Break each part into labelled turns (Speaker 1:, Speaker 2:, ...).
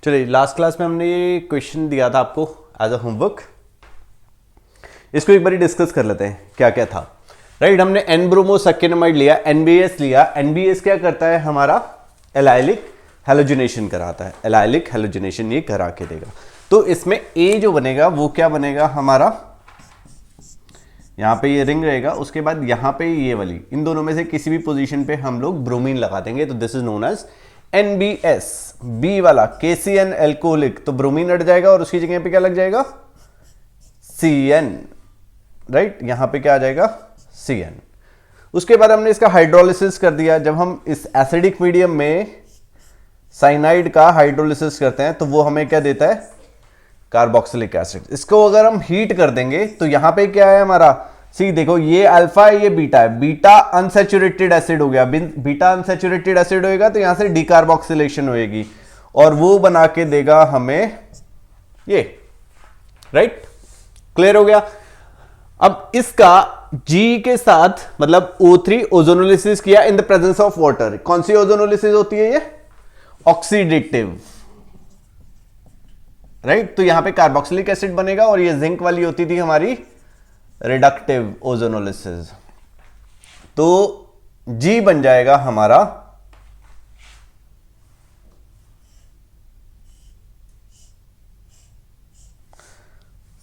Speaker 1: चलिए, last class में हमने ये क्वेश्चन दिया था आपको एज अ होमवर्क, इसको एक बार डिस्कस कर लेते हैं क्या क्या था। राइट, हमने एन ब्रोमोसक्केनामाइड लिया, एनबीएस लिया। एनबीएस क्या करता है, हमारा एलाइलिक हेलोजिनेशन कराता है, एलाइलिक हेलोजिनेशन ये करा के देगा। तो इसमें ए जो बनेगा वो क्या बनेगा हमारा, यहां पे ये रिंग रहेगा, उसके बाद यहां पे ये वाली, इन दोनों में से किसी भी पोजीशन पे हम लोग ब्रोमीन लगा देंगे, तो this is known as NBS। B वाला KCN एल्कोहलिक, तो ब्रोमीन हट जाएगा और उसकी जगह पे क्या लग जाएगा, CN। राइट, यहां पे क्या आ जाएगा, CN। उसके बाद हमने इसका हाइड्रोलिसिस कर दिया। जब हम इस एसिडिक मीडियम में साइनाइड का हाइड्रोलिसिस करते हैं तो वो हमें क्या देता है, कार्बोक्सिलिक एसिड। इसको अगर हम हीट कर देंगे तो यहां पे क्या है हमारा, सी देखो, ये अल्फा है, ये बीटा है, बीटा अनसैचुरेटेड एसिड हो गया। बीटा अनसैचुरेटेड एसिड होएगा तो यहां से डीकार्बोक्सिलेशन होएगी और वो बना के देगा हमें ये। राइट, क्लियर हो गया। अब इसका G के साथ मतलब O3 ओजोनोलिसिस किया in the presence of water. कौन सी ओजोनोलिसिस होती है ये, ऑक्सीडेटिव। राइट, तो यहां पे कार्बोक्सिलिक एसिड बनेगा और ये जिंक वाली होती थी हमारी रिडक्टिव ओजोनोलिसिस। तो G बन जाएगा हमारा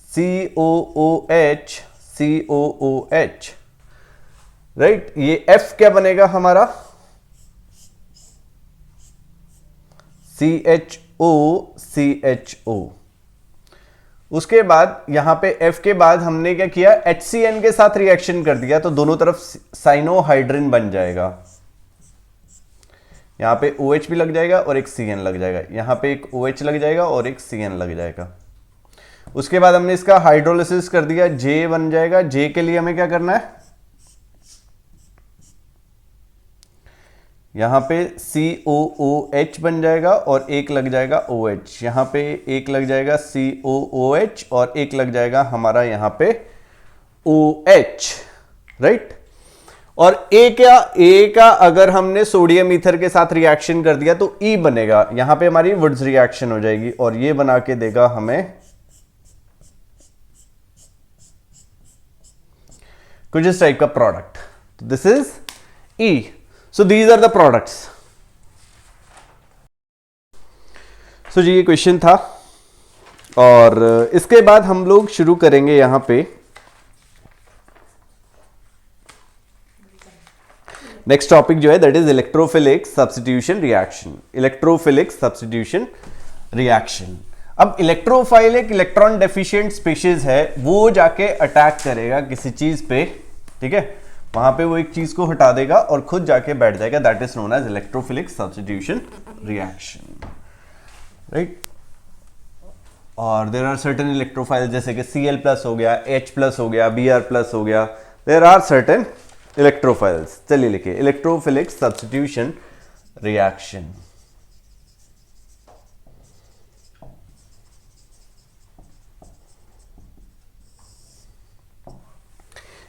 Speaker 1: COOH, COOH। राइट, ये F क्या बनेगा हमारा, CHO, CHO। उसके बाद यहां पे F के बाद हमने क्या किया, HCN के साथ रिएक्शन कर दिया, तो दोनों तरफ साइनोहाइड्रिन बन जाएगा। यहां पे OH भी लग जाएगा और एक CN लग जाएगा, यहां पे एक OH लग जाएगा और एक CN लग जाएगा। उसके बाद हमने इसका हाइड्रोलिसिस कर दिया, J बन जाएगा। J के लिए हमें क्या करना है, यहां पे COOH बन जाएगा और एक लग जाएगा OH, यहां पे एक लग जाएगा COOH और एक लग जाएगा हमारा यहां पे OH। राइट, और A का अगर हमने सोडियम ईथर के साथ रिएक्शन कर दिया तो E बनेगा, यहां पे हमारी वुड्स रिएक्शन हो जाएगी और ये बना के देगा हमें कुछ इस टाइप का product. This is E। So these are the products। So जी ये क्वेश्चन था और इसके बाद हम लोग शुरू करेंगे यहां पे नेक्स्ट टॉपिक जो है, that is electrophilic substitution reaction. Electrophilic substitution reaction. अब इलेक्ट्रोफाइल एक इलेक्ट्रॉन डेफिशिएंट स्पीशीज है, वो जाके अटैक करेगा किसी चीज पे, ठीक है, वहां पे वो एक चीज को हटा देगा और खुद जाके बैठ जाएगा, that is known as electrophilic substitution reaction. Right, और देयर आर सर्टेन इलेक्ट्रोफाइल जैसे कि Cl+ हो गया, H+ हो गया, Br+ हो गया, देयर आर सर्टेन इलेक्ट्रोफाइल्स। चलिए लिखिए, electrophilic substitution reaction.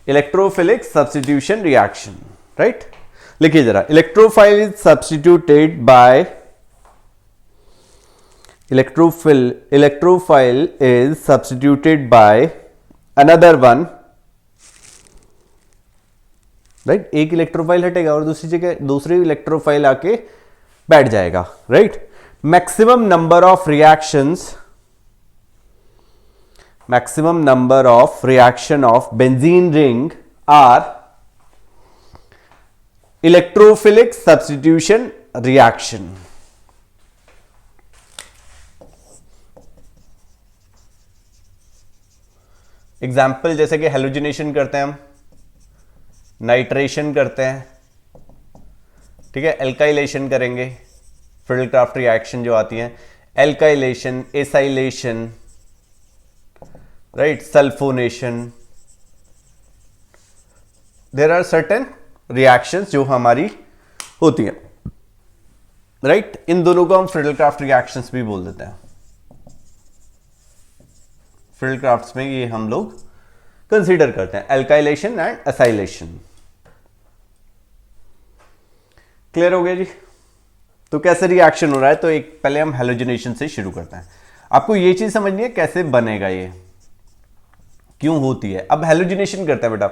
Speaker 1: Electrophilic substitution reaction. Right, लिखिए जरा, electrophile is substituted by, electrophile is substituted by another one. Right, एक इलेक्ट्रोफाइल हटेगा और दूसरी जगह दूसरी इलेक्ट्रोफाइल आके बैठ जाएगा। Right, maximum number of reactions, maximum number of reaction of benzene ring are electrophilic substitution reaction। Example जैसे कि हेलोजिनेशन करते हैं हम, नाइट्रेशन करते हैं, ठीक है, एल्काइलेशन करेंगे, फिडलक्राफ्ट रिएक्शन जो आती है, alkylation, acylation, right, sulphonation. There are certain reactions जो हमारी होती हैं। राइट, इन दोनों को हम फिडलक्राफ्ट रिएक्शंस भी बोल देते हैं। फिडलक्राफ्ट्स में ये हम लोग कंसीडर करते हैं, एल्काइलेशन एंड एसाइलेशन। क्लियर हो गया जी। तो कैसे रिएक्शन हो रहा है, तो एक पहले हम हैलोजिनेशन से शुरू करते हैं। आपको ये चीज समझनी है कैसे बनेगा, ये क्यों होती है। अब हैलोजिनेशन करते हैं बेटा।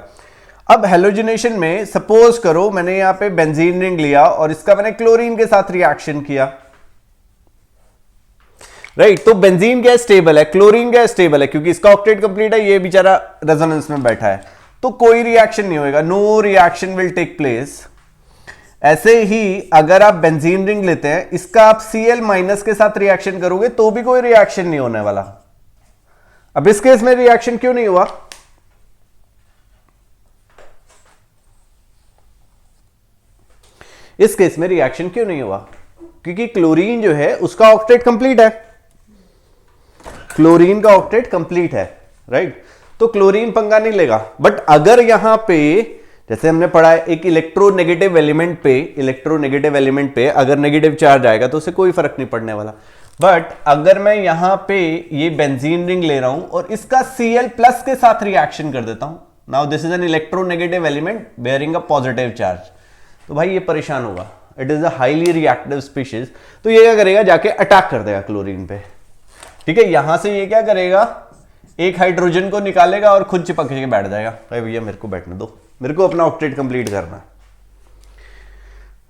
Speaker 1: अब हैलोजिनेशन में सपोज करो मैंने यहां पे बेंजीन रिंग लिया और इसका मैंने क्लोरीन के साथ रिएक्शन किया, राइट। तो बेंजीन गैस स्टेबल है, क्लोरीन गैस स्टेबल है, क्योंकि इसका ऑक्टेट कंप्लीट है, ये बेचारा रेजोनेंस में बैठा है, तो कोई रिएक्शन नहीं होएगा, no reaction will take place. ऐसे ही अगर आप बेंजीन रिंग लेते हैं, इसका आप Cl माइनस के साथ रिएक्शन करोगे तो भी कोई रिएक्शन नहीं होने वाला। अब इस केस में रिएक्शन क्यों नहीं हुआ, इस केस में रिएक्शन क्यों नहीं हुआ, क्योंकि क्लोरीन जो है उसका ऑक्टेट कंप्लीट है, क्लोरीन का ऑक्टेट कंप्लीट है, राइट। तो क्लोरीन पंगा नहीं लेगा। बट अगर यहां पे जैसे हमने पढ़ा है एक इलेक्ट्रोनेगेटिव एलिमेंट पे अगर नेगेटिव चार्ज आएगा तो उसे कोई फर्क नहीं पड़ने वाला। बट अगर मैं यहां पे ये बेंजीन रिंग ले रहा हूं और इसका Cl प्लस के साथ रिएक्शन कर देता हूं, now this is an electronegative element bearing a positive charge, तो भाई ये परेशान होगा, it is a highly reactive species. तो ये क्या करेगा, जाके अटैक कर देगा क्लोरीन पे, ठीक है। यहां से ये क्या करेगा, एक हाइड्रोजन को निकालेगा और खुद चिपक के बैठ जाएगा, भाई भैया मेरे को बैठने दो, मेरे को अपना ऑक्टेट कंप्लीट करना है,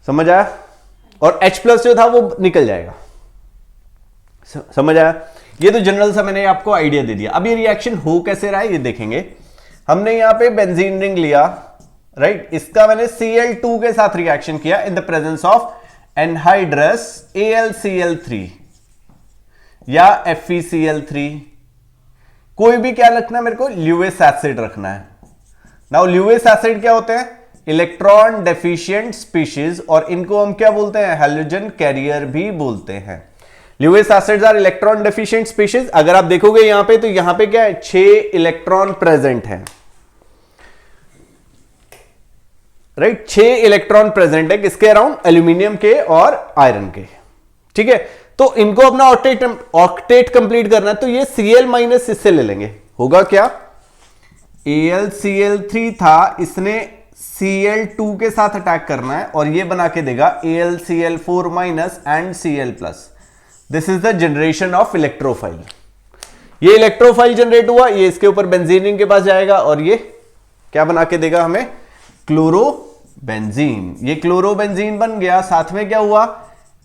Speaker 1: समझ आया। और H प्लस जो था वो निकल जाएगा, समझ आया। ये तो जनरल सा मैंने आपको आइडिया दे दिया। अब ये रिएक्शन हो कैसे रहा है ये देखेंगे। हमने यहां पे बेंजीन रिंग लिया, राइट, इसका मैंने Cl2 के साथ रिएक्शन किया in the presence of anhydrous AlCl3 या FeCl3, कोई भी क्या रखना है मेरे को, ल्यूइस एसिड रखना है। नाउ ल्यूइस एसिड क्या होते हैं, इलेक्ट्रॉन डेफिशिएंट स्पीशीज, और इनको हम क्या बोलते हैं, हैलोजन कैरियर भी बोलते हैं। Lewis acids are electron deficient species. अगर आप देखोगे यहां पे तो यहां पे क्या है, 6 इलेक्ट्रॉन प्रेजेंट है, राइट, 6 इलेक्ट्रॉन प्रेजेंट है किसके अराउंड, एल्यूमिनियम के और आयरन के, ठीक है। तो इनको अपना ऑक्टेट कंप्लीट करना है, तो ये Cl माइनस इससे ले लेंगे, होगा क्या, AlCl3 था, इसने Cl2 के साथ अटैक करना है और ये बना के देगा AlCl4 minus and Cl plus. This is the generation of electrophile. ये इलेक्ट्रोफाइल जनरेट हुआ, ये इसके ऊपर बेंजीन रिंग के पास जाएगा और ये क्या बना के देगा हमें, क्लोरोबेंजीन। ये क्लोरोबेंजीन बन गया, साथ में क्या हुआ,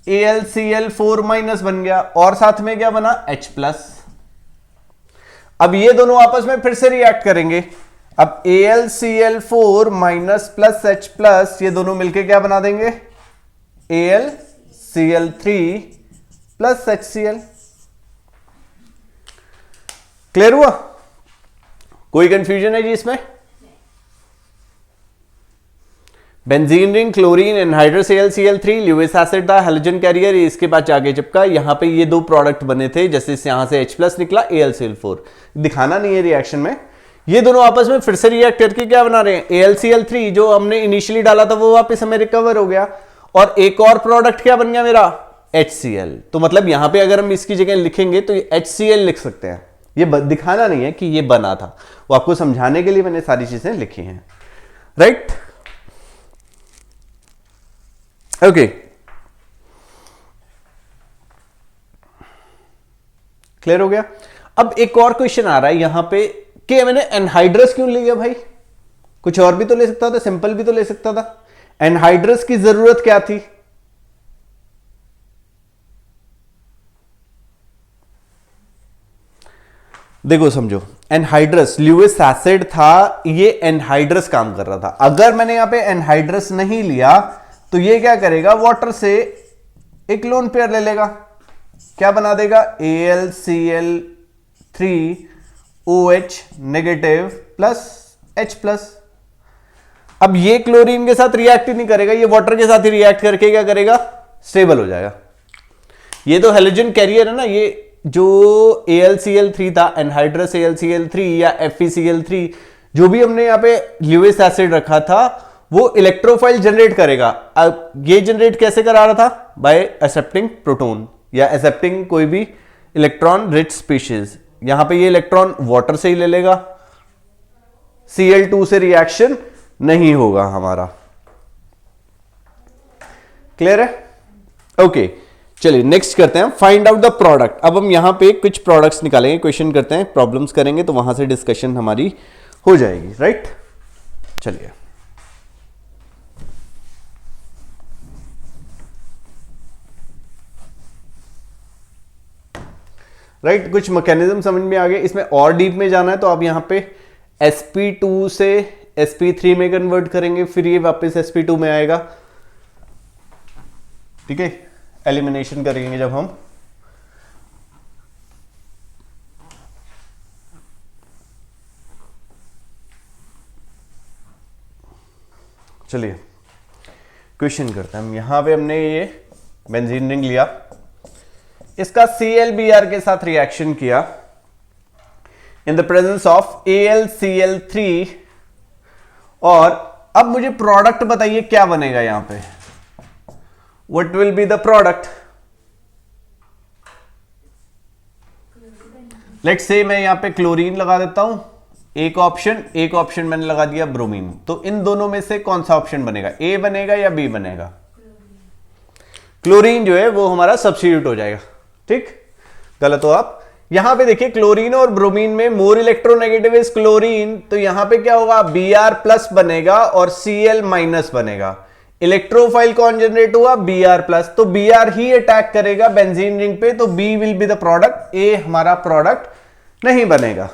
Speaker 1: AlCl4 माइनस बन गया और साथ में क्या बना, H प्लस। अब ये दोनों आपस में फिर से रिएक्ट करेंगे। अब AlCl4 minus plus H plus, ये दोनों मिलके क्या बना देंगे, AlCl3 प्लस HCl। क्लियर हुआ, कोई कंफ्यूजन है जी इसमें। Benzene ring, chlorine, anhydrous AlCl3, Lewis acid था, हैलोजन कैरियर, इसके बाद जाके चिपका, यहां पे ये दो प्रोडक्ट बने थे, जैसे यहां से H प्लस निकला, AlCl4 दिखाना नहीं है रिएक्शन में। ये दोनों आपस में फिर से रिएक्ट करके क्या बना रहे हैं, AlCl3 जो हमने इनिशियली डाला था वो वापस हमें रिकवर हो गया और एक और प्रोडक्ट क्या बन गया मेरा, HCl। तो मतलब यहां पे अगर हम इसकी जगह लिखेंगे तो HCl लिख सकते हैं, ये दिखाना नहीं है कि ये बना था, वो आपको समझाने के लिए मैंने सारी चीजें लिखी हैं, राइट। ओके, क्लियर हो गया। अब एक और क्वेश्चन आ रहा है यहां पे कि मैंने एनहाइड्रस क्यों लिया भाई, कुछ और भी तो ले सकता था, सिंपल भी तो ले सकता था, एनहाइड्रस की जरूरत क्या थी। देखो समझो, एनहाइड्रस ल्यूइस एसिड था, ये एनहाइड्रस काम कर रहा था। अगर मैंने यहां पे एनहाइड्रस नहीं लिया तो ये क्या करेगा, वाटर से एक लोन पेयर ले लेगा, क्या बना देगा, AlCl3OH negative plus H plus. अब ये क्लोरीन के साथ रिएक्ट ही नहीं करेगा, ये वाटर के साथ ही रिएक्ट करके क्या करेगा, स्टेबल हो जाएगा। ये तो हैलोजन कैरियर है ना, ये जो AlCl3 था, एनहाइड्रस AlCl3 या FeCl3, जो भी हमने यहां पे ल्यूइस एसिड रखा था, वो इलेक्ट्रोफाइल जनरेट करेगा। अब ये जनरेट कैसे करा रहा था, बाय एक्सेप्टिंग प्रोटॉन या एक्सेप्टिंग कोई भी इलेक्ट्रॉन रिच स्पीशीज। यहां पे ये इलेक्ट्रॉन वाटर से ही ले लेगा, Cl2 से रिएक्शन नहीं होगा हमारा। क्लियर है, ओके चलिए नेक्स्ट करते हैं, फाइंड आउट द प्रोडक्ट। अब हम यहां पे कुछ प्रोडक्ट्स निकालेंगे, क्वेश्चन करते हैं, प्रॉब्लम्स करेंगे, तो वहां से डिस्कशन हमारी हो जाएगी, राइट। चलिए राइट, कुछ मैकेनिज्म समझ में आ गए। इसमें और डीप में जाना है तो आप यहां पे sp2 से sp3 में कन्वर्ट करेंगे, फिर ये वापस sp2 में आएगा, ठीक है। एलिमिनेशन करेंगे जब हम, चलिए क्वेश्चन करते हैं हम। यहां पे हमने ये बेंजीन रिंग लिया, इसका ClBr के साथ रिएक्शन किया in the presence of AlCl3, और अब मुझे प्रोडक्ट बताइए क्या बनेगा यहां पे, what will be the product. Let's say मैं यहां पे क्लोरीन लगा देता हूं, एक ऑप्शन मैंने लगा दिया ब्रोमीन, तो इन दोनों में से कौन सा ऑप्शन बनेगा, ए बनेगा या बी बनेगा। क्लोरीन जो है वो हमारा सब्स्टिट्यूट हो जाएगा, ठीक। गलत हो आप, यहां पे देखिए क्लोरीन और ब्रोमीन में मोर इलेक्ट्रोनेगेटिव इज क्लोरीन, तो यहां पे क्या होगा, Br+ बनेगा और Cl- बनेगा। इलेक्ट्रोफाइल कौन जनरेट हुआ, Br+, तो Br ही अटैक करेगा बेंजीन रिंग पे, तो B will be the product, A हमारा प्रोडक्ट नहीं बनेगा।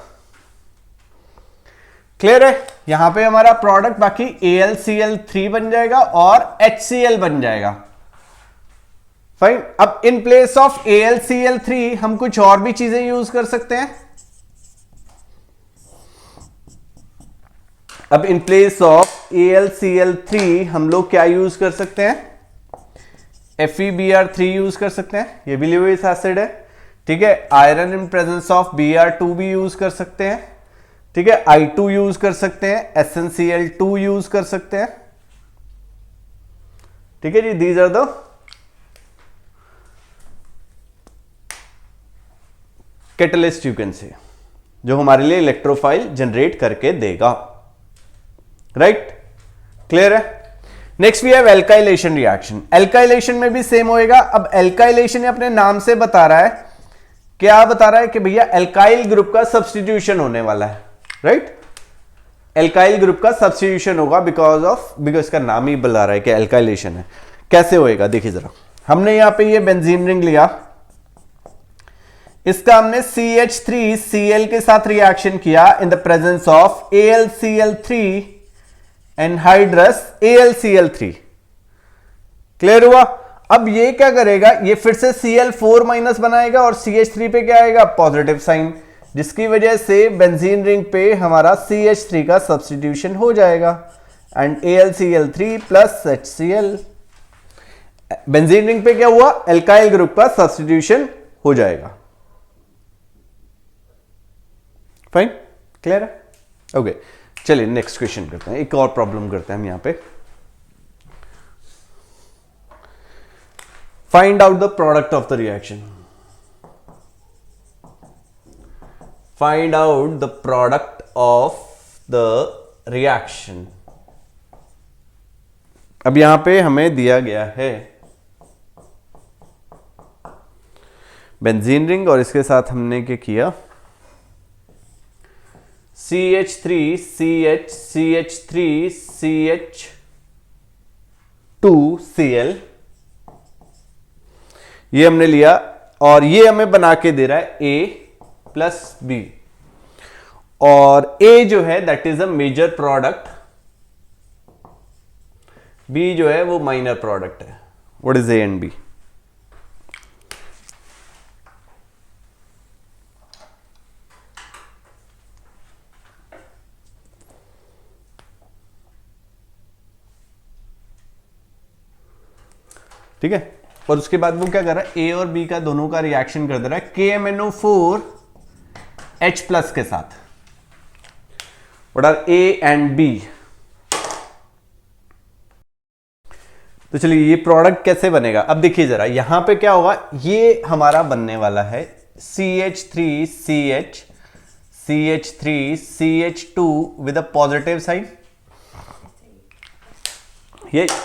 Speaker 1: क्लियर है, यहां पे हमारा प्रोडक्ट बाकी AlCl3 बन जाएगा और HCl बन जाएगा, फाइन। अब इन प्लेस ऑफ AlCl3 हम कुछ और भी चीजें यूज कर सकते हैं। अब इन प्लेस ऑफ AlCl3 हम लोग क्या यूज कर सकते हैं, FeBr3 यूज कर सकते हैं, ये भी लिविक एसिड है, ठीक है। Iron in presence of Br2 भी यूज कर सकते हैं, ठीक है। I2 यूज कर सकते हैं, SnCl2 यूज कर सकते हैं, ठीक है जी। These are the catalyst you can say, जो हमारे लिए इलेक्ट्रोफाइल जनरेट करके देगा, राइट। क्लियर है। Next we have alkylation reaction. Alkylation में भी सेम होएगा। अब एल्काइलेशन अपने नाम से बता रहा है, क्या बता रहा है कि भैया एल्काइल ग्रुप का सब्स्टिट्यूशन होने वाला है, राइट। एल्काइल ग्रुप का सब्स्टिट्यूशन होगा बिकॉज इसका नाम ही बता रहा है कि एल्काइलेशन है। कैसे होएगा देखिए जरा, हमने यहां पे ये बेंजीन रिंग लिया, इसका हमने CH3Cl के साथ रिएक्शन किया in the presence of AlCl3 anhydrous AlCl3। Clear हुआ। अब ये क्या करेगा, ये फिर से Cl4- बनाएगा और CH3 पे क्या आएगा, पॉजिटिव साइन, जिसकी वजह से बेंजीन रिंग पे हमारा CH3 का सब्स्टिट्यूशन हो जाएगा and AlCl3 plus HCl। Benzene ring पे क्या हुआ, एल्काइल ग्रुप का सब्स्टिट्यूशन हो जाएगा, फाइन। क्लियर है, ओके। चलिए नेक्स्ट क्वेश्चन करते हैं, एक और प्रॉब्लम करते हैं हम यहां पे। Find out the product of the reaction. Find out the product of the reaction. अब यहां पे हमें दिया गया है बेंजीन रिंग और इसके साथ हमने क्या किया, CH3 CH CH3 CH2 Cl, ये हमने लिया और ये हमें बना के दे रहा है A+B, और A जो है that is a major product, B जो है वो माइनर प्रोडक्ट है। What is A and B? ठीक है, और उसके बाद वो क्या कर रहा है, ए और बी का दोनों का रिएक्शन कर दे रहा है KMnO4H+ के साथ। What are A and B? तो चलिए ये प्रोडक्ट कैसे बनेगा, अब देखिए जरा, यहां पे क्या होगा, ये हमारा बनने वाला है CH3CH CH3CH2 with a positive sign,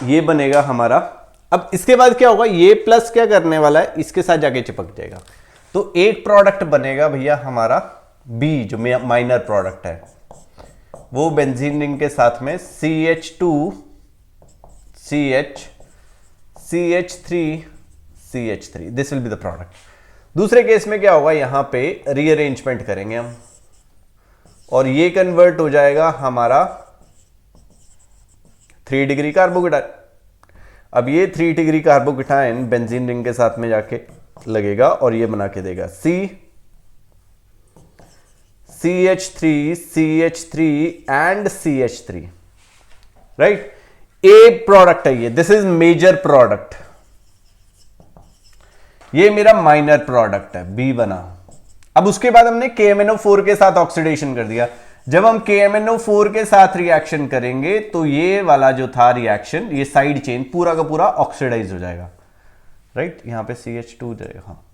Speaker 1: ये बनेगा हमारा अब इसके बाद क्या होगा, ये प्लस क्या करने वाला है, इसके साथ जाके चिपक जाएगा, तो एक प्रोडक्ट बनेगा भैया हमारा बी, जो माइनर प्रोडक्ट है, वो बेंजीन रिंग के साथ में CH2 CH CH3 CH3, this will be the product. दूसरे केस में क्या होगा, यहां पे रीअरेंजमेंट करेंगे हम और ये कन्वर्ट हो जाएगा हमारा 3 डिग्री कार्बोकेटाइन। अब ये 3 डिग्री कार्बोकेटाइन बेंजीन रिंग के साथ में जाके लगेगा और ये बना के देगा CH3 CH3 and CH3, right. A product है ये, दिस इज मेजर प्रोडक्ट, ये मेरा माइनर प्रोडक्ट है, बी बना। अब उसके बाद हमने KMnO4 के साथ ऑक्सीडेशन कर दिया। जब हम KMnO4 के साथ रिएक्शन करेंगे तो ये वाला जो था रिएक्शन, ये साइड चेन पूरा का पूरा ऑक्सीडाइज हो जाएगा, राइट। यहां पे CH2 जाएगा, हाँ,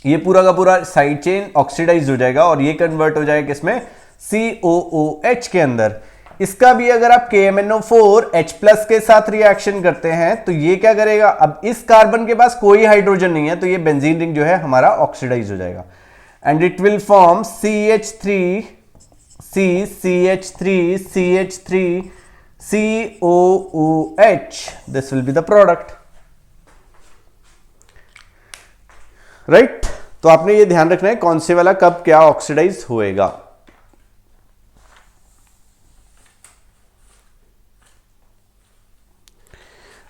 Speaker 1: ये पूरा का पूरा साइड चेन ऑक्सीडाइज हो जाएगा और ये कन्वर्ट हो जाएगा किसमें, COOH के अंदर। इसका भी अगर आप KMnO4 H+ के साथ रिएक्शन करते हैं तो ये क्या करेगा, अब इस कार्बन के पास कोई हाइड्रोजन नहीं है तो ये बेंजीन रिंग जो है हमारा ऑक्सीडाइज हो जाएगा and it will form CH3 CH3 CH3 COOH, this will be the product, right. तो आपने ये ध्यान रखना है कौन से वाला कब क्या ऑक्सीडाइज होएगा,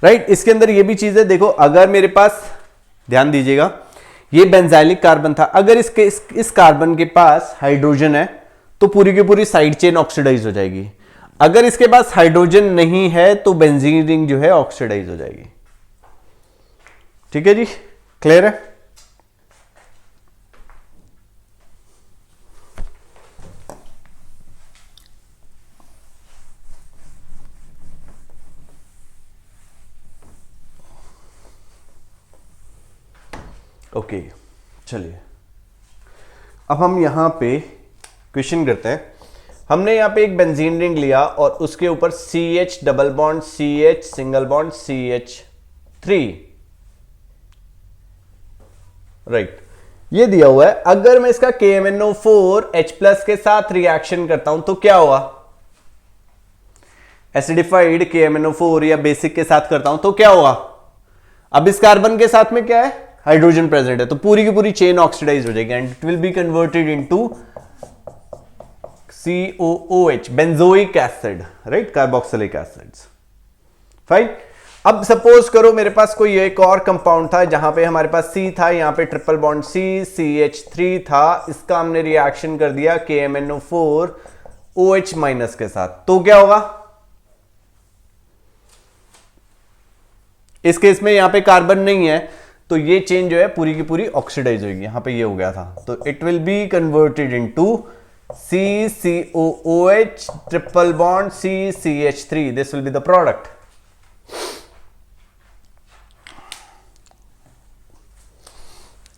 Speaker 1: राइट। इसके अंदर ये भी चीज है, देखो अगर मेरे पास, ध्यान दीजिएगा, ये बेंजाइलिक कार्बन था, अगर इस कार्बन के पास हाइड्रोजन है तो पूरी की पूरी साइड चेन ऑक्सीडाइज हो जाएगी। अगर इसके पास हाइड्रोजन नहीं है तो बेंजीन रिंग जो है ऑक्सीडाइज हो जाएगी। ठीक है जी, क्लियर है। ओके, चलिए अब हम यहां पे क्वेश्चन करते हैं। हमने यहां पे एक बेंजीन रिंग लिया और उसके ऊपर CH double bond CH single bond CH3, right, ये दिया हुआ है। अगर मैं इसका KMnO4 H+ के साथ रिएक्शन करता हूं तो क्या होगा, एसिडिफाइड KMnO4 या बेसिक के साथ करता हूं तो क्या होगा, अब इस कार्बन के साथ में क्या है, हाइड्रोजन प्रेजेंट है, तो पूरी की पूरी चेन ऑक्सीडाइज हो जाएगी and it will be converted into COOH, benzoic acid, right, carboxylic acids, fine. अब सपोज करो मेरे पास कोई एक और कंपाउंड था जहां पे हमारे पास C था, यहां पे ट्रिपल बॉन्ड C CH3 था, इसका हमने रिएक्शन कर दिया KMnO4 OH- के साथ, तो क्या होगा, इस केस में यहां पे कार्बन नहीं है तो ये चेन जो है पूरी की पूरी ऑक्सीडाइज होगी, यहां पे ये हो गया था, तो it will be converted into CCOOH triple bond CCH3, this will be the product.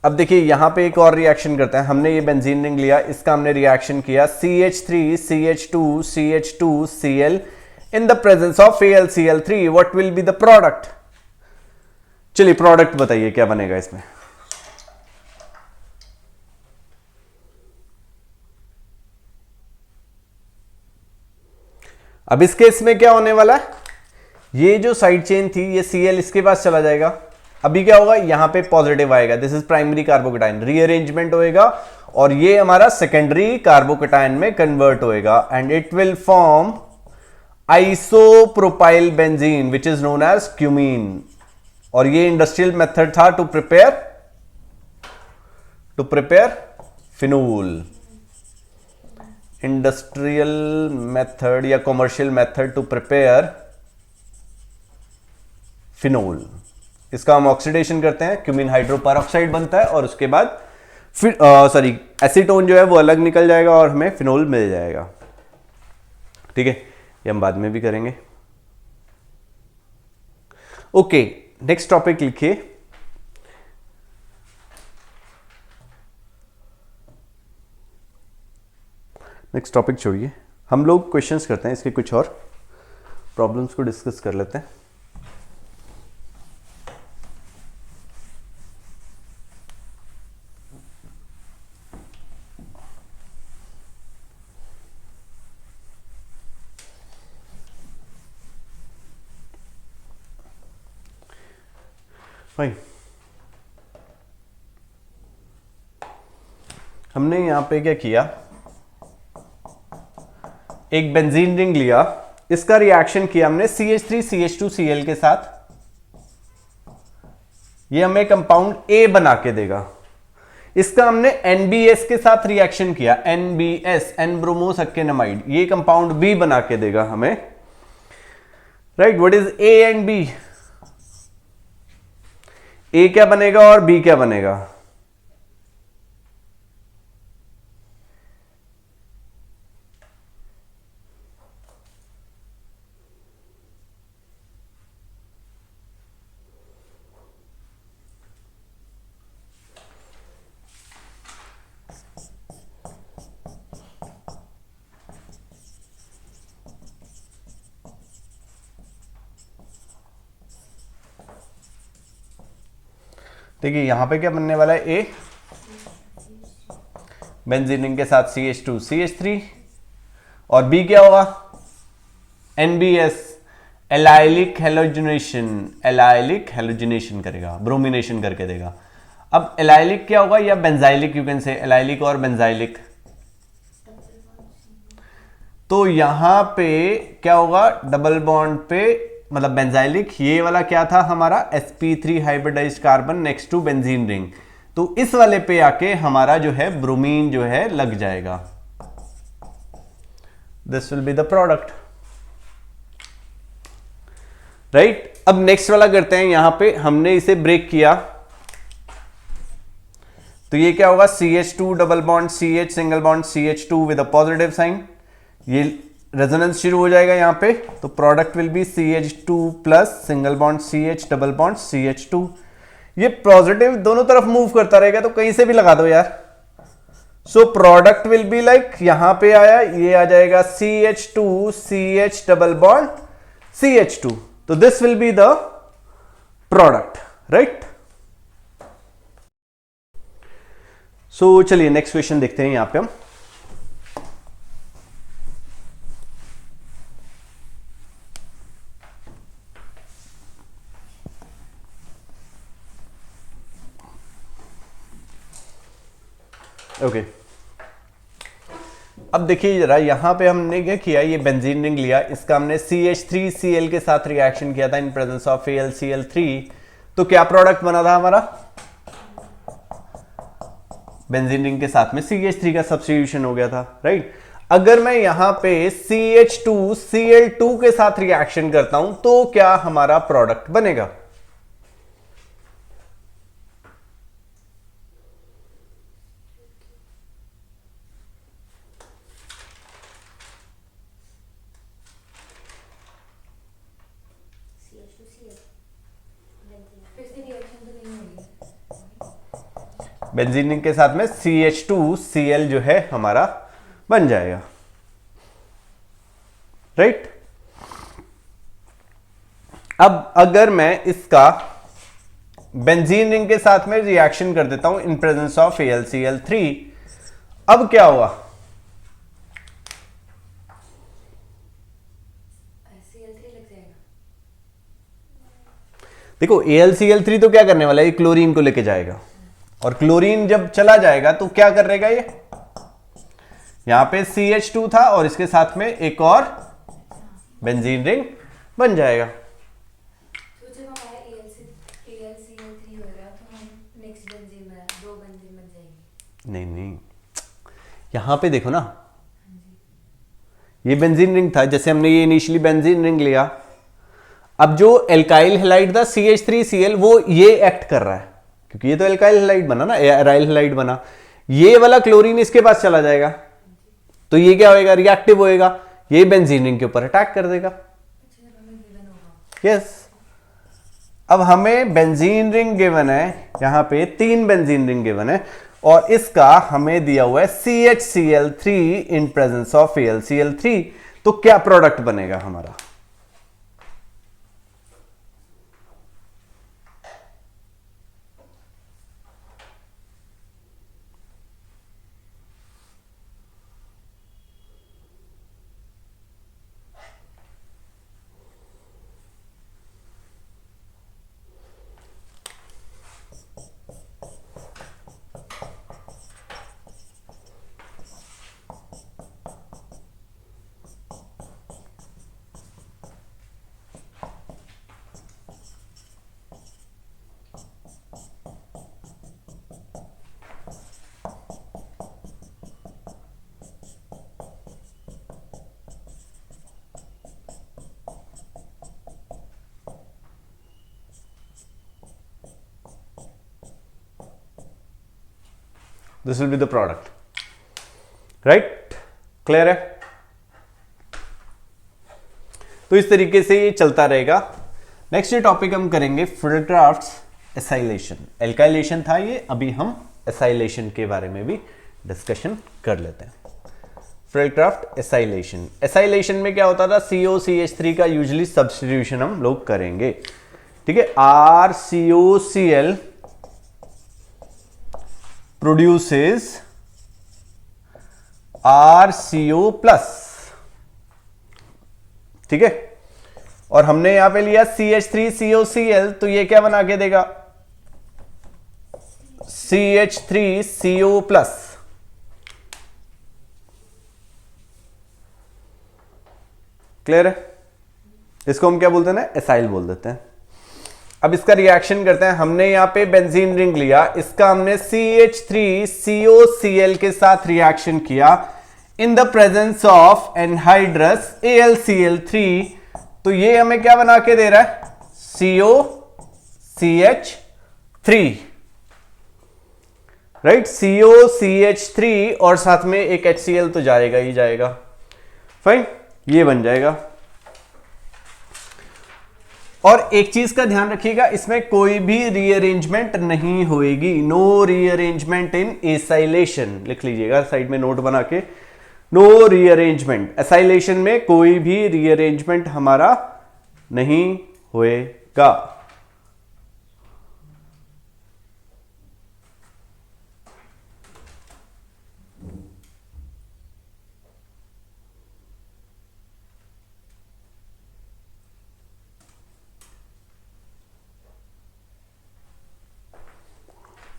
Speaker 1: अब देखिए यहां पे एक और रिएक्शन करते हैं। हमने ये बेंजीन रिंग लिया, इसका हमने रिएक्शन किया CH3 CH2 CH2 Cl in the presence of AlCl3, what will be the product. चलिए प्रोडक्ट बताइए क्या बनेगा इसमें। अब इस केस में क्या होने वाला है, ये जो साइड चेन थी ये Cl इसके पास चला जाएगा, अभी क्या होगा, यहां पे पॉजिटिव आएगा, this is primary carbocation, rearrangement होएगा और ये हमारा सेकेंडरी कार्बोकेटाइन में कन्वर्ट होएगा and it will form isopropyl benzene which is known as cumene. और ये इंडस्ट्रियल मेथड था to prepare phenol, industrial method या commercial method to prepare phenol. इसका हम ऑक्सीडेशन करते हैं, क्यूमीन हाइड्रोपेरोक्साइड बनता है और उसके बाद फिर एसीटोन जो है वो अलग निकल जाएगा और हमें फिनोल मिल जाएगा। ठीक है, ये हम बाद में भी करेंगे। ओके, नेक्स्ट टॉपिक लिखिए, नेक्स्ट टॉपिक छोड़िए, हम लोग क्वेश्चंस करते हैं, इसके कुछ और प्रॉब्लम्स को डिस्कस कर लेते हैं। फाइन। हमने यहां पे क्या किया, एक बेंजीन रिंग लिया, इसका रिएक्शन किया हमने CH3CH2Cl के साथ, ये हमें कंपाउंड A बना के देगा। इसका हमने NBS के साथ रिएक्शन किया, NBS एन ब्रोमोसक्केनामाइड, ये कंपाउंड B बना के देगा हमें, right. What is A and B? A क्या बनेगा और B क्या बनेगा? देखिए यहां पे क्या बनने वाला है, A बेंजीन रिंग के साथ CH2CH3, और B क्या होगा, NBS allylic halogenation, allylic halogenation करेगा, ब्रोमिनेशन करके देगा। अब एलाइलिक क्या होगा, या बेंजाइलिक, यू कैन से एलाइलिक और बेंजाइलिक। तो यहां पे क्या होगा, डबल बॉन्ड पे, मतलब बेंजाइलिक, ये वाला क्या था हमारा sp3 hybridised carbon next to benzene ring, तो इस वाले पे आके हमारा जो है ब्रोमीन जो है लग जाएगा। This will be the product, right. अब नेक्स्ट वाला करते हैं, यहां पे हमने इसे ब्रेक किया, तो ये क्या होगा, CH2 double bond CH single bond CH2 with a positive sign, ये रेजोनेंस शुरू हो जाएगा यहां पे, तो product will be CH2 plus single bond CH double bond CH2। ये पॉजिटिव दोनों तरफ मूव करता रहेगा, तो कहीं से भी लगा दो यार। So product will be like, यहां पे आया, ये आ जाएगा CH2 CH double bond CH2, तो this will be the product, right. So चलिए नेक्स्ट क्वेश्चन देखते हैं यहां पे हम। ओके अब देखिए जरा, यहां पे हमने क्या किया, ये बेंजीन रिंग लिया, इसका हमने CH3Cl के साथ रिएक्शन किया था इन प्रेजेंस ऑफ AlCl3, तो क्या प्रोडक्ट बना था हमारा, बेंजीन रिंग के साथ में CH3 का सब्स्टिट्यूशन हो गया था, राइट। अगर मैं यहां पे CH2Cl2 के साथ रिएक्शन करता हूं तो क्या हमारा प्रोडक्ट बनेगा, बेंजीन रिंग के साथ में CH2Cl जो है हमारा बन जाएगा, राइट। अब अगर मैं इसका बेंजीन रिंग के साथ में रिएक्शन कर देता हूं इन प्रेजेंस ऑफ AlCl3, अब क्या हुआ, देखो AlCl3 तो क्या करने वाला है, ये क्लोरीन को लेके जाएगा, और क्लोरीन जब चला जाएगा तो क्या करेगा, ये यहां पे CH2 था और इसके साथ में एक और बेंजीन रिंग बन जाएगा।
Speaker 2: तो जब हमारा AlCl3 होगा तो हम नेक्स्ट बेंजीन में दो बेंजीन बन जाएंगे।
Speaker 1: नहीं नहीं, यहां पे देखो ना, ये बेंजीन रिंग था, जैसे हमने ये इनिशियली बेंजीन रिंग लिया, अब जो एल्काइल हैलाइड था CH3Cl वो ये एक्ट कर रहा है, क्योंकि ये तो एल्काइल हैलाइड बना ना, एराइल हैलाइड बना, ये वाला क्लोरीन इसके पास चला जाएगा, तो ये क्या होएगा, रिएक्टिव होएगा, ये बेंजीन रिंग के ऊपर अटैक कर देगा। यस अब हमें बेंजीन रिंग गिवन है, यहां पे 3 बेंजीन रिंग गिवन है, और इसका हमें दिया हुआ है CHCl3 in presence of AlCl3, तो क्या प्रोडक्ट बनेगा हमारा, this will be the product, right? Clear है? तो इस तरीके से ये चलता रहेगा। नेक्स्ट ये टॉपिक हम करेंगे फ्रिडलक्राफ्ट एसाइलेशन। एल्काइलेशन था ये, अभी हम एसाइलेशन के बारे में भी डिस्कशन कर लेते हैं। फ्रिडलक्राफ्ट एसाइलेशन, एसाइलेशन में क्या होता था, COCH3 का यूजुअली सब्स्टिट्यूशन हम लोग करेंगे, ठीक है? RCOCl प्रोड्यूसेस RCO प्लस, ठीक है? और हमने यहां पे लिया CH3COCl, तो ये क्या बना के देगा, CH3CO प्लस। क्लियर है? इसको हम क्या बोलते हैं ना, एसाइल बोल देते हैं। अब इसका रिएक्शन करते हैं। हमने यहां पे बेंजीन रिंग लिया, इसका हमने CH3COCl के साथ रिएक्शन किया in the presence of anhydrous AlCl3, तो ये हमें क्या बना के दे रहा है, COCH3, राइट? COCH3 और साथ में एक HCl तो जाएगा ही जाएगा, फाइन, ये बन जाएगा। और एक चीज का ध्यान रखिएगा, इसमें कोई भी रीअरेंजमेंट नहीं होएगी, नो रीअरेंजमेंट इन एसाइलेशन, लिख लीजिएगा साइड में नोट बना के, नो रीअरेंजमेंट। एसाइलेशन में कोई भी रीअरेंजमेंट हमारा नहीं होएगा।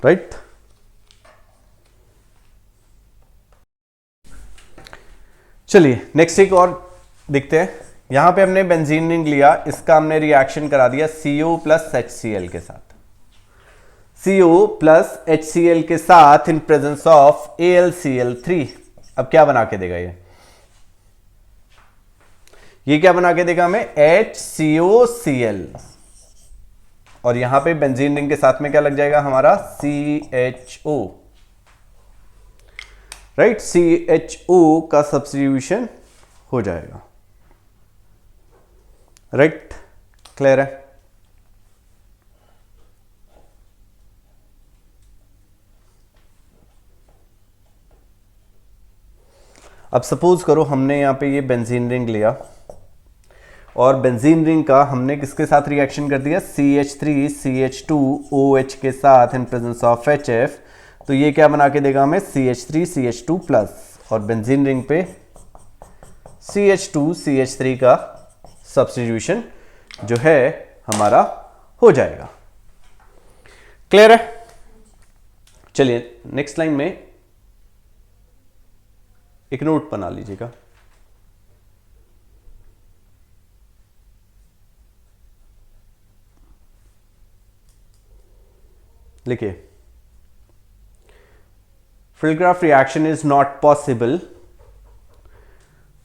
Speaker 1: राइट? चलिए नेक्स्ट एक और देखते हैं। यहां पे हमने बेंजीन रिंग लिया, इसका हमने रिएक्शन करा दिया CO प्लस HCl के साथ, CO प्लस HCl के साथ इन प्रेजेंस ऑफ AlCl3। अब क्या बना के देगा ये क्या बना के देगा हमें, HCOCl, और यहां पे बेंजीन रिंग के साथ में क्या लग जाएगा हमारा, CHO, राइट? CHO का सब्स्टिट्यूशन हो जाएगा, राइट? क्लियर है? अब सपोज करो हमने यहां पे ये बेंजीन रिंग लिया और बेंजीन रिंग का हमने किसके साथ रिएक्शन कर दिया, CH3CH2OH के साथ इन प्रेजेंस ऑफ HF, तो ये क्या बना के देगा हमें, CH3CH2 प्लस, और बेंजीन रिंग पे CH2CH3 का सब्स्टिट्यूशन जो है हमारा हो जाएगा। क्लियर है? चलिए नेक्स्ट लाइन में एक नोट बना लीजिएगा। लिखिए, Friedel-Crafts reaction is not possible.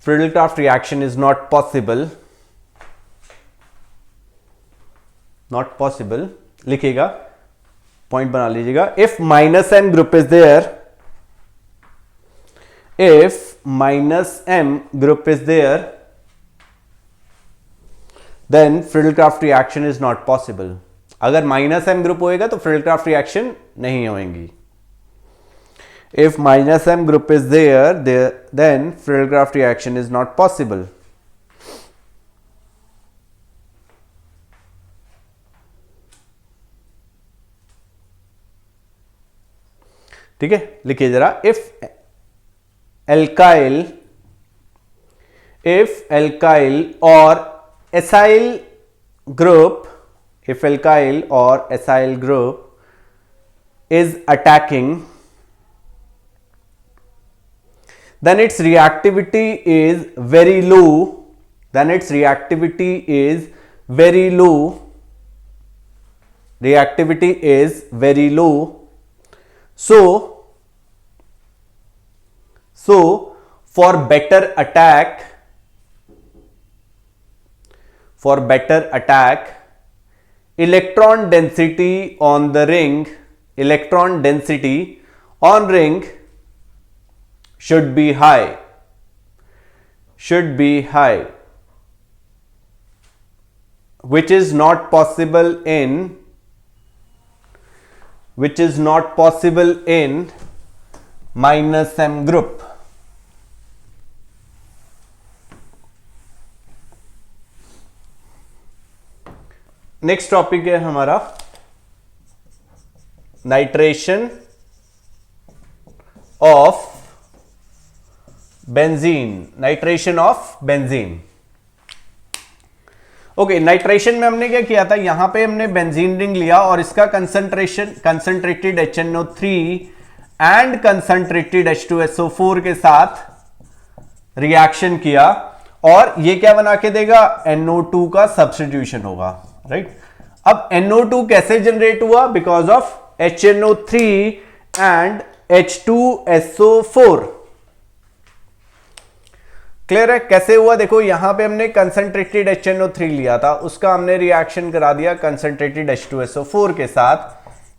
Speaker 1: Friedel-Crafts reaction is not possible. Not possible. लिखिएगा, पॉइंट बना लीजिएगा। If minus M group is there, if minus M group is there, then Friedel-Crafts reaction is not possible. अगर minus M group होएगा तो Friedel-Crafts reaction नहीं होएंगी। If minus M group is there, then Friedel-Crafts reaction is not possible. ठीक है, लिखिए जरा, if alkyl or acyl group, if alkyl or acyl group is attacking, then its reactivity is very low, then its reactivity is very low, reactivity is very low. So for better attack, electron density on the ring on ring should be high, which is not possible in minus m group. Next topic है हमारा nitration of benzene. Okay, nitration में हमने क्या किया था, यहां पे हमने बेंजीन रिंग लिया और इसका concentrated HNO3 and concentrated H2SO4 के साथ रिएक्शन किया और ये क्या बना के देगा, NO2 का सब्स्टिट्यूशन होगा, राइट। अब NO2 कैसे जनरेट हुआ, because of HNO3 and H2SO4। Clear है कैसे हुआ, देखो यहां पे हमने कंसंट्रेटेड HNO3 लिया था, उसका हमने रिएक्शन करा दिया कंसंट्रेटेड H2SO4 के साथ,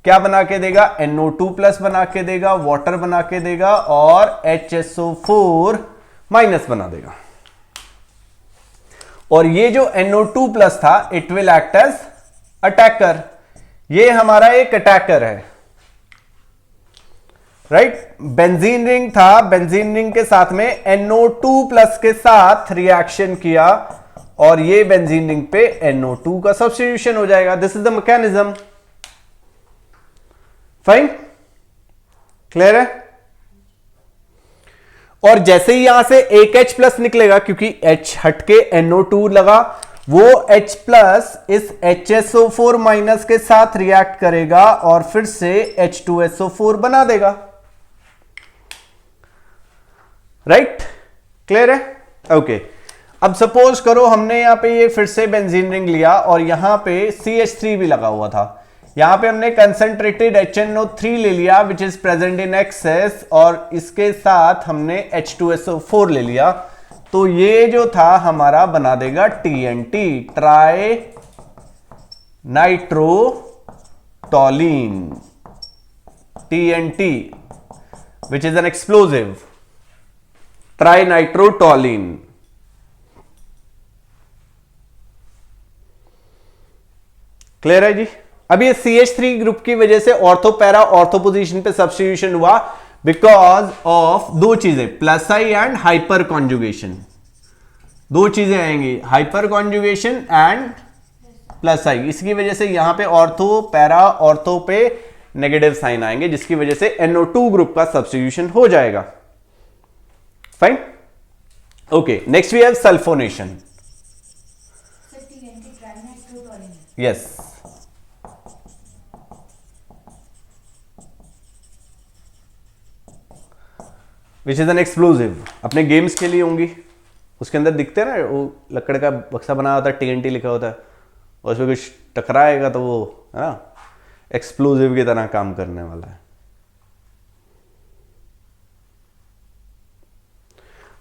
Speaker 1: क्या बना के देगा, NO2 प्लस बना के देगा, वाटर बना के देगा और HSO4 माइनस बना देगा। और ये जो NO2 प्लस था it will act as attacker, ये हमारा एक अटैकर है, राइट। बेंजीन रिंग था, बेंजीन रिंग के साथ में NO2 प्लस के साथ रिएक्शन किया और ये बेंजीन रिंग पे NO2 का सब्स्टिट्यूशन हो जाएगा। This is the mechanism, fine, clear है। और जैसे ही यहां से एक H प्लस निकलेगा, क्योंकि H हटके NO2 लगा, वो H प्लस इस HSO4 माइनस के साथ रिएक्ट करेगा और फिर से H2SO4 बना देगा, राइट, क्लियर है। ओके, अब सपोज करो हमने यहां पे ये फिर से बेंजीन रिंग लिया और यहां पे CH3 भी लगा हुआ था, यहां पे हमने कंसंट्रेटेड HNO3 ले लिया which is present in excess और इसके साथ हमने H2SO4 ले लिया, तो ये जो था हमारा बना देगा TNT, trinitrotoluene, TNT which is an explosive, trinitrotoluene. Clear है जी। अब ये CH3 ग्रुप की वजह से ऑर्थो पैरा ऑर्थो पोजीशन पे सब्स्टिट्यूशन हुआ बिकॉज ऑफ दो चीजें, plus I and hyperconjugation, दो चीजें आएंगी, hyperconjugation and plus I. इसकी वजह से यहां पे ऑर्थो पैरा ऑर्थो पे नेगेटिव साइन आएंगे जिसकी वजह से NO2 ग्रुप का सब्स्टिट्यूशन हो जाएगा, fine. Okay, next we have sulphonation, yes. Which is an explosive, अपने गेम्स के लिए होंगी, उसके अंदर दिखते हैं ना वो लकड़ का बक्सा बना होता है, TNT लिखा होता है, और उसमें कुछ टकराएगा तो वो है ना एक्सप्लोजिव की तरह काम करने वाला है,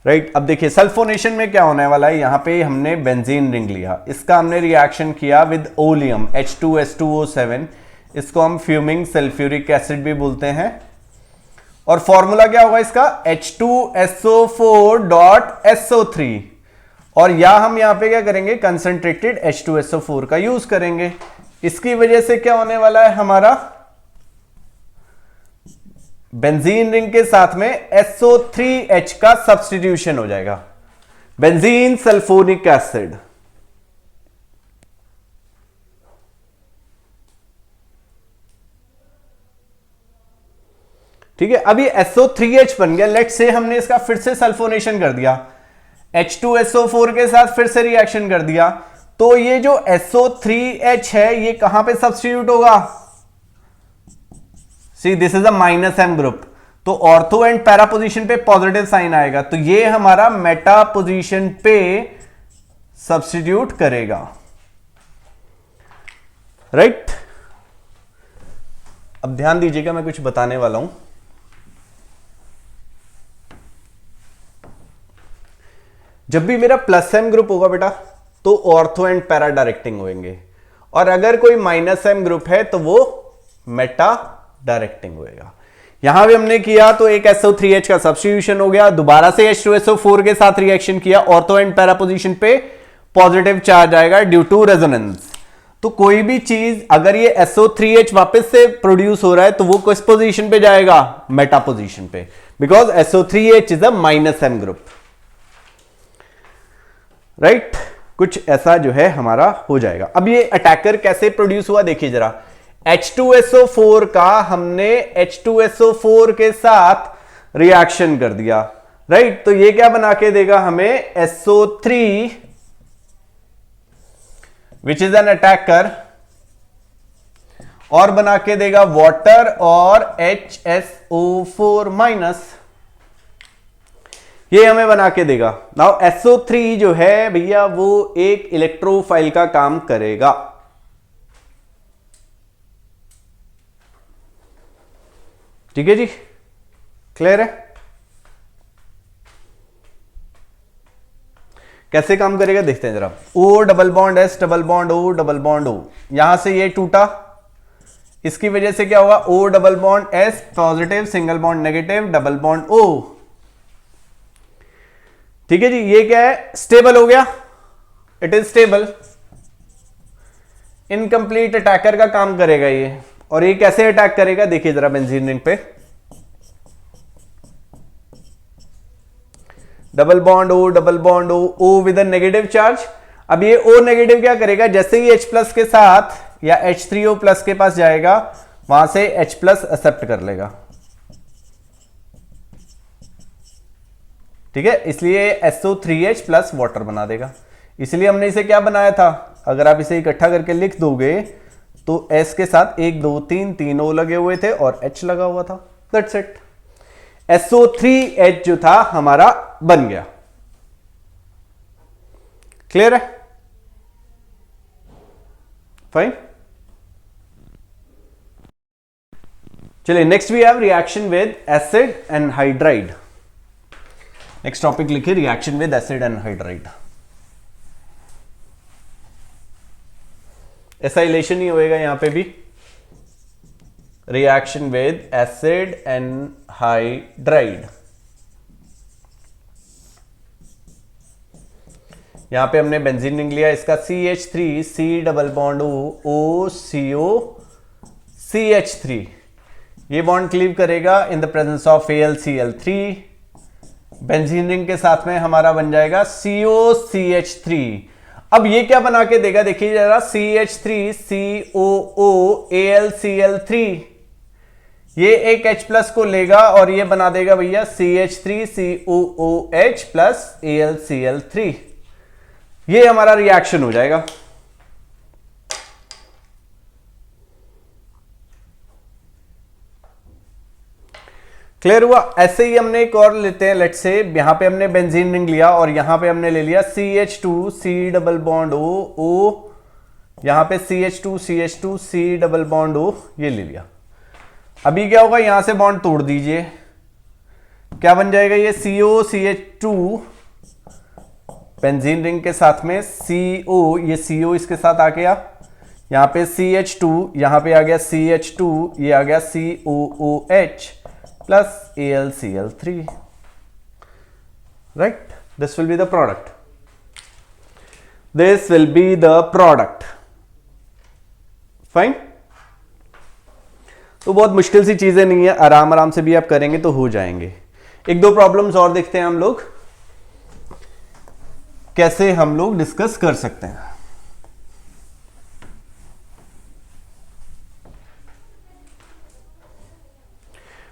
Speaker 1: राइट। अब देखिए सल्फोनेशन में क्या होने वाला है, यहां पे हमने बेंजीन रिंग लिया, इसका हमने रिएक्शन किया विद ओलियम H2S2O7, इसको हम फ्यूमिंग सल्फ्यूरिक एसिड भी बोलते हैं, और फॉर्मूला क्या होगा इसका, H2SO4.SO3, और या हम यहां पे क्या करेंगे, कंसंट्रेटेड H2SO4 का यूज करेंगे। इसकी वजह से क्या होने वाला है, हमारा बेंजीन रिंग के साथ में SO3H का सब्स्टिट्यूशन हो जाएगा, बेंजीन सल्फोनिक एसिड। ठीक है, अभी SO3H बन गया, लेट से हमने इसका फिर से सल्फोनेशन कर दिया, H2SO4 के साथ फिर से रिएक्शन कर दिया, तो ये जो SO3H है ये कहां पे सब्स्टिट्यूट होगा, see this is a minus M group, तो ऑर्थो एंड पैरा पोजीशन पे पॉजिटिव साइन आएगा, तो ये हमारा मेटा पोजीशन पे सब्स्टिट्यूट करेगा, राइट। अब ध्यान दीजिएगा, मैं कुछ बताने वाला हूं। जब भी मेरा प्लस M ग्रुप होगा बेटा तो ऑर्थो एंड पैरा डायरेक्टिंग होंगे, और अगर कोई माइनस M ग्रुप है तो वो मेटा डायरेक्टिंग होएगा। यहां भी हमने किया तो एक SO3H का सब्स्टिट्यूशन हो गया, दोबारा से H2SO4 के साथ रिएक्शन किया, ऑर्थो एंड पैरा पोजीशन पे पॉजिटिव चार्ज आएगा ड्यू टू रेजोनेंस। तो कोई भी चीज अगर ये SO3H वापस से प्रोड्यूस हो रहा है तो वो किस पोजीशन पे जाएगा, मेटा पोजीशन पे, because SO3H is a -M group, right. कुछ ऐसा जो है हमारा हो जाएगा। अब ये अटैकर कैसे प्रोड्यूस हुआ देखिए जरा, H2SO4 का हमने H2SO4 के साथ रिएक्शन कर दिया, राइट। तो ये क्या बना के देगा हमें, SO3 which is an attacker, और बना के देगा वाटर और HSO4 माइनस, ये हमें बना के देगा। नाउ SO3 जो है भैया वो एक इलेक्ट्रोफाइल का काम करेगा, ठीक है जी, क्लियर है। कैसे काम करेगा देखते हैं जरा। O double bond S double bond O double bond O, यहां से ये टूटा, इसकी वजह से क्या हुआ, O double bond S positive, single bond negative, double bond O, ठीक है जी। ये क्या है, स्टेबल हो गया, it is stable. Incomplete attacker का काम करेगा ये, और ये कैसे अटैक करेगा देखिए जरा बेंजीन रिंग पे, double bond O double bond O with a negative charge. अब ये O नेगेटिव क्या करेगा, जैसे ही H प्लस के साथ या H3O प्लस के पास जाएगा वहां से H प्लस एक्सेप्ट कर लेगा, ठीक है, इसलिए SO3H प्लस वाटर बना देगा। इसलिए हमने इसे क्या बनाया था, अगर आप इसे इकट्ठा करके लिख दोगे तो S के साथ 1 2 3 तीन O लगे हुए थे और H लगा हुआ था, दैट्स इट। SO3H जो था हमारा बन गया, क्लियर है, फाइन। चलिए next we have reaction with acid anhydride. Next topic लिखिए, reaction with acid anhydride. Acylation ही होएगा यहां पे भी, रिएक्शन विद एसिड एनहाइड्राइड। यहां पे हमने बेंजीन रिंग लिया, इसका CH3 C double bond O CO CH3, ये बॉन्ड क्लीव करेगा in the presence of AlCl3। Benzene ring के साथ में हमारा बन जाएगा COCH3। अब ये क्या बना के देगा देखिए जरा, CH3 COO AlCl3, ये एक H प्लस को लेगा और ये बना देगा भैया CH3 COOH प्लस AlCl3, ये हमारा रिएक्शन हो जाएगा। क्लियर हुआ। ऐसे ही हमने एक और लेते हैं, लेट्स से यहां पे हमने बेंजीन रिंग लिया और यहां पे हमने ले लिया CH2 C double bond O, यहां पे CH2 C double bond O, ये ले लिया। अभी क्या होगा, यहां से बॉन्ड तोड़ दीजिए, क्या बन जाएगा, ये COCH2 बेंजीन रिंग के साथ में CO, ये CO इसके साथ आ गया, यहां पे CH2, यहां पे आ गया CH2, ये आ गया COOH plus AlCl3, right? This will be the product. This will be the product. Fine? तो बहुत मुश्किल सी चीजें नहीं है, आराम आराम से भी आप करेंगे तो हो जाएंगे। एक दो प्रॉब्लम्स और देखते हैं हम लोग, कैसे हम लोग डिस्कस कर सकते हैं।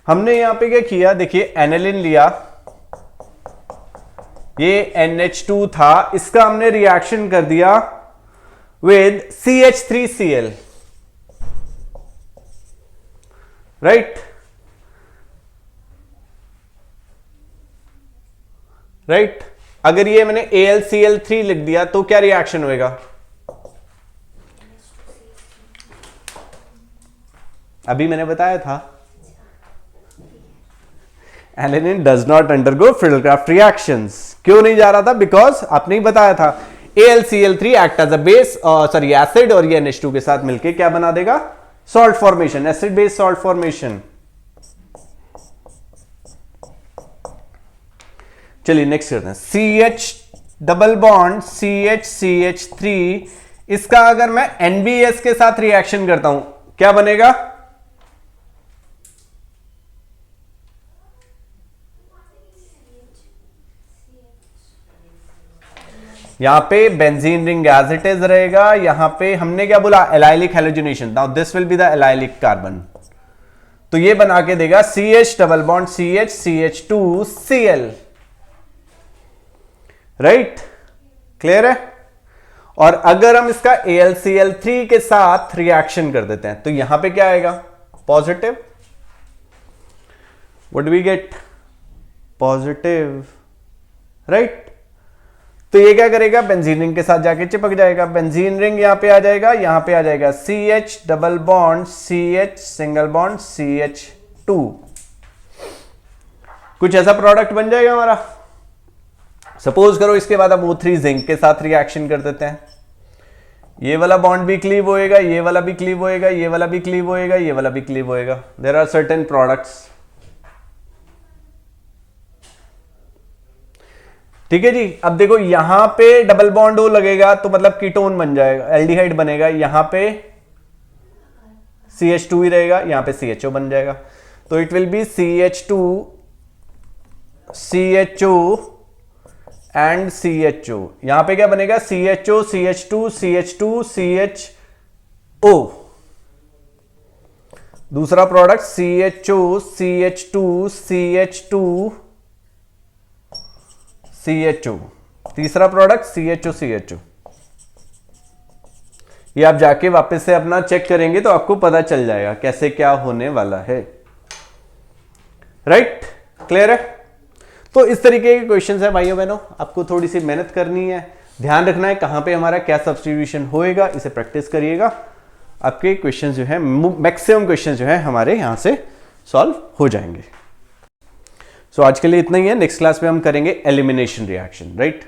Speaker 1: हमने यहां पे क्या किया देखिए, एनिलिन लिया, ये NH2 था, इसका हमने रिएक्शन कर दिया विद CH3Cl, राइट, राइट। अगर ये मैंने AlCl3 लिख दिया तो क्या रिएक्शन होएगा, अभी मैंने बताया था aniline does not undergo Friedel Crafts reactions. क्यों नहीं जा रहा था, बिकॉज आपने ही बताया था AlCl3 act as a base, sorry acid, और ये NH2 के साथ मिलके क्या बना देगा, salt formation, acid base salt formation. चलिए नेक्स्ट करते हैं, CH डबल बॉन्ड CH3, इसका अगर मैं NBS के साथ रिएक्शन करता हूं क्या बनेगा? यहां पे benzene ring as it is रहेगा, यहां पे हमने क्या बोला, allylic halogenation, now this will be the allylic carbon, तो ये बना के देगा CH double bond CH2Cl, right, clear है। और अगर हम इसका AlCl3 के साथ रिएक्शन कर देते हैं तो यहां पे क्या आएगा? Positive, what do we get? Positive, right. तो ये क्या करेगा? बेंजीन रिंग के साथ जाके चिपक जाएगा, बेंजीन रिंग यहां पे आ जाएगा, यहां पे आ जाएगा CH double bond CH single bond CH2, कुछ ऐसा प्रोडक्ट बन जाएगा हमारा। सपोज करो इसके बाद अब O3 जिंक के साथ रिएक्शन कर देते हैं, ये वाला बॉन्ड भी क्लीव होएगा, ये वाला भी क्लीव होएगा, ये वाला भी क्लीव होएगा, ये वाला भी क्लीव होएगा। देयर आर सर्टेन प्रोडक्ट्स, ठीक है जी। अब देखो यहां पे डबल बॉन्ड O लगेगा तो मतलब कीटोन बन जाएगा, एल्डिहाइड बनेगा, यहां पे CH2 ही रहेगा, यहां पे CHO बन जाएगा, तो it will be CH2 CHO and CHO। यहां पे क्या बनेगा? CHO CH2 CH2 CHO, दूसरा product CHO CH2 CH2 CHO, तीसरा प्रोडक्ट CHO CHO। ये आप जाके वापस से अपना चेक करेंगे तो आपको पता चल जाएगा कैसे क्या होने वाला है, राइट, क्लियर है। तो इस तरीके के क्वेश्चंस है भाइयों बहनों, आपको थोड़ी सी मेहनत करनी है, ध्यान रखना है कहां पे हमारा क्या सब्स्टिट्यूशन होएगा, इसे प्रैक्टिस करिएगा, आपके क्वेश्चंस जो है मैक्सिमम क्वेश्चंस जो है हमारे यहां से सॉल्व हो जाएंगे। सो आज के लिए इतना ही है, नेक्स्ट क्लास में हम करेंगे एलिमिनेशन रिएक्शन, राइट।